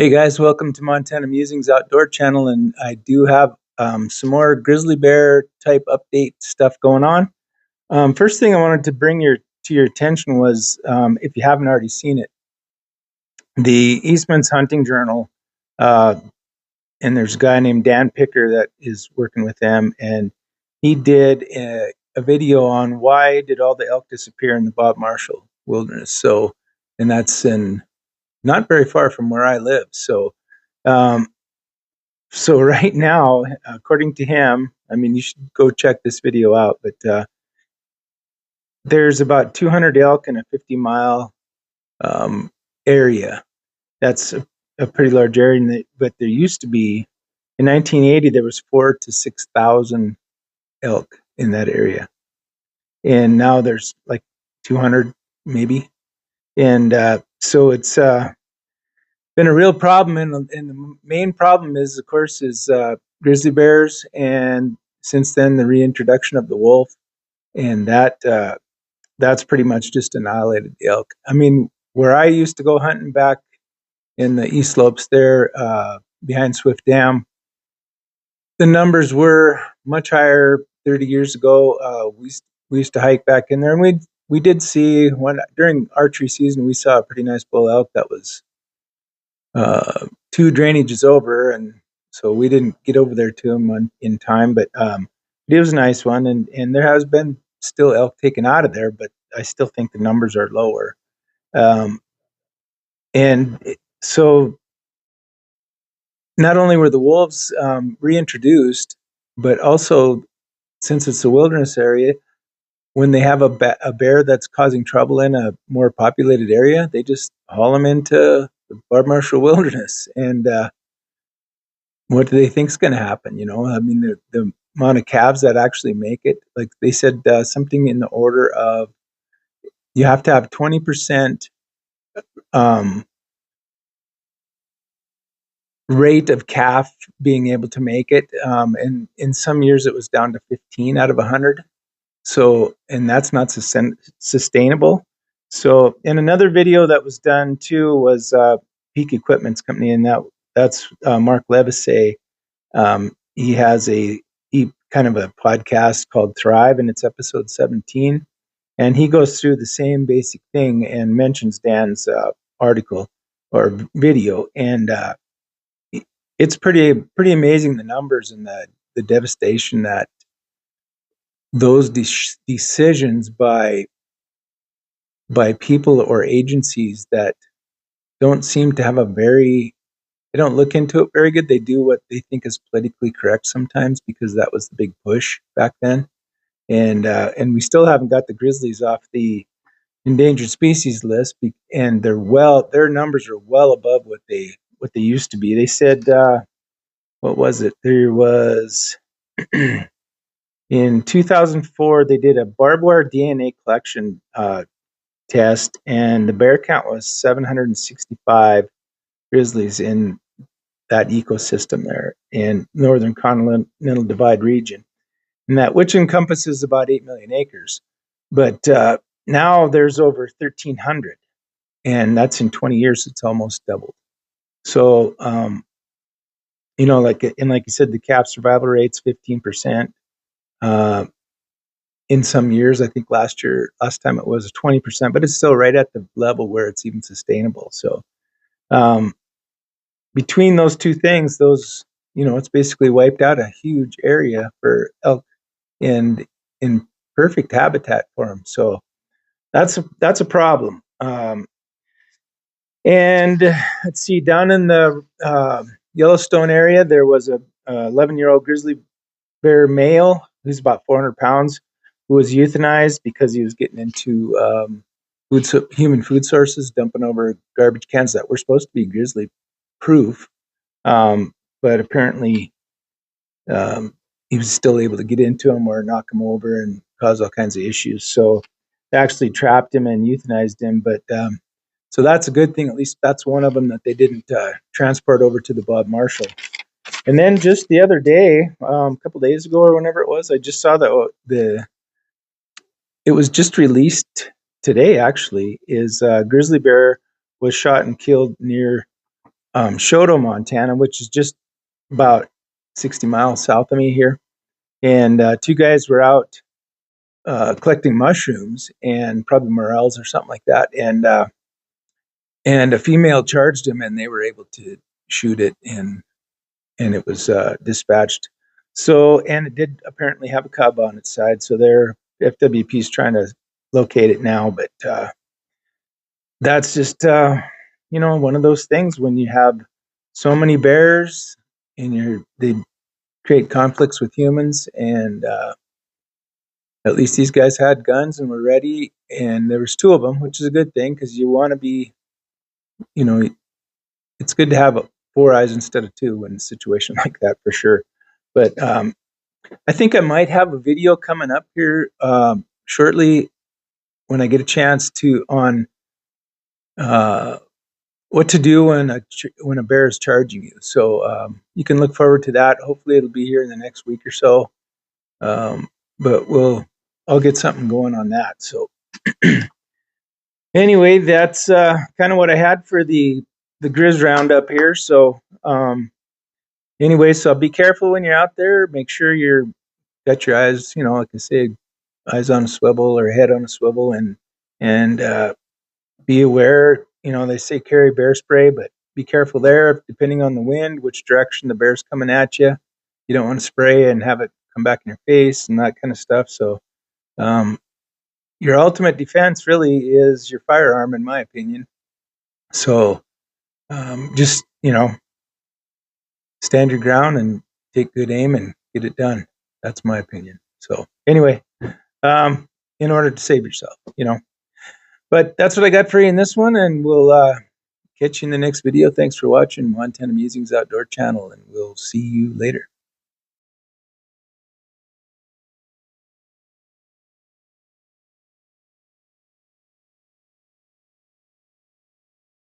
Hey guys, welcome to Montana Musings Outdoor Channel, and I do have some more grizzly bear type update stuff going on. First thing I wanted to bring to your attention was, if you haven't already seen it, the Eastman's Hunting Journal, uh, and there's a guy named Dan Picker that is working with them, and he did a video on why did all the elk disappear in the Bob Marshall Wilderness. So, and that's in not very far from where I live. Um, So right now, according to him, I mean, you should go check this video out, but there's about 200 elk in a 50-mile area. That's a pretty large area, but there used to be, in 1980, there was 4,000 to 6,000 elk in that area. And now there's like 200 maybe. And so it's been a real problem, and the main problem is, of course, is grizzly bears, and since then the reintroduction of the wolf, and that's pretty much just annihilated the elk. I mean, where I used to go hunting back in the east slopes there, behind Swift Dam, the numbers were much higher 30 years ago. We used to hike back in there, and we did see one during archery season. We saw a pretty nice bull elk that was two drainages over, and so we didn't get over there to him in time, but it was a nice one, and there has been still elk taken out of there, but I still think the numbers are lower. um, so not only were the wolves reintroduced, but also, since it's a wilderness area, when they have a bear that's causing trouble in a more populated area, they just haul them into the Bob Marshall Wilderness. And what do they think is going to happen? I mean, the amount of calves that actually make it, like they said, something in the order of, you have to have 20% um, rate of calf being able to make it. And in some years it was down to 15 out of 100. So, and that's not sustainable. So, in another video that was done too was Peak Equipment's company, and that's Mark Levisay. He has kind of a podcast called Thrive, and it's episode 17. And he goes through the same basic thing and mentions Dan's article or video. And it's pretty amazing, the numbers and the devastation that those decisions by people or agencies that don't seem to have they don't look into it very good. They do what they think is politically correct sometimes, because that was the big push back then. And we still haven't got the grizzlies off the endangered species list, and their numbers are well above what they used to be. They said, what was it? There was in 2004 they did a barbed wire DNA collection test, and the bear count was 765 grizzlies in that ecosystem there in northern continental divide region, and that, which encompasses about 8 million acres. But now there's over 1,300, and that's in 20 years. It's almost doubled. So, like you said, the calf survival rate's 15%. In some years, I think last time it was 20%, but it's still right at the level where it's even sustainable. So, between those two things, it's basically wiped out a huge area for elk, and in perfect habitat for them. So that's a problem. And let's see, down in the Yellowstone area, there was a 11-year-old grizzly bear male who's about 400 pounds, who was euthanized because he was getting into human food sources, dumping over garbage cans that were supposed to be grizzly proof. But apparently he was still able to get into them or knock them over and cause all kinds of issues. So they actually trapped him and euthanized him. But so that's a good thing. At least that's one of them that they didn't transport over to the Bob Marshall. And then just the other day, a couple days ago or whenever it was, I just saw that it was just released today. Actually, is grizzly bear was shot and killed near Choteau, Montana, which is just about 60 miles south of me here. And two guys were out collecting mushrooms and probably morels or something like that. And a female charged him, and they were able to shoot it, and it was dispatched. So, and it did apparently have a cub on its side. So their FWP's trying to locate it now, but that's just one of those things when you have so many bears and they create conflicts with humans, and at least these guys had guns and were ready, and there was two of them, which is a good thing because you want to be, you know, it's good to have four eyes instead of two in a situation like that for sure. But I think I might have a video coming up here shortly when I get a chance to on uh, what to do when a bear is charging you. So you can look forward to that. Hopefully, it'll be here in the next week or so. But I'll get something going on that. So anyway, that's kind of what I had for the Grizz roundup here. So anyway, so be careful when you're out there. Make sure you're got your eyes, like I say, eyes on a swivel or head on a swivel, and be aware. They say carry bear spray, but be careful there. Depending on the wind, which direction the bear's coming at you, you don't want to spray and have it come back in your face and that kind of stuff. So, your ultimate defense really is your firearm, in my opinion. So, just stand your ground and take good aim and get it done. That's my opinion. So, anyway, in order to save yourself, But that's what I got for you in this one, and we'll catch you in the next video. Thanks for watching Montana Musings Outdoor Channel, and we'll see you later.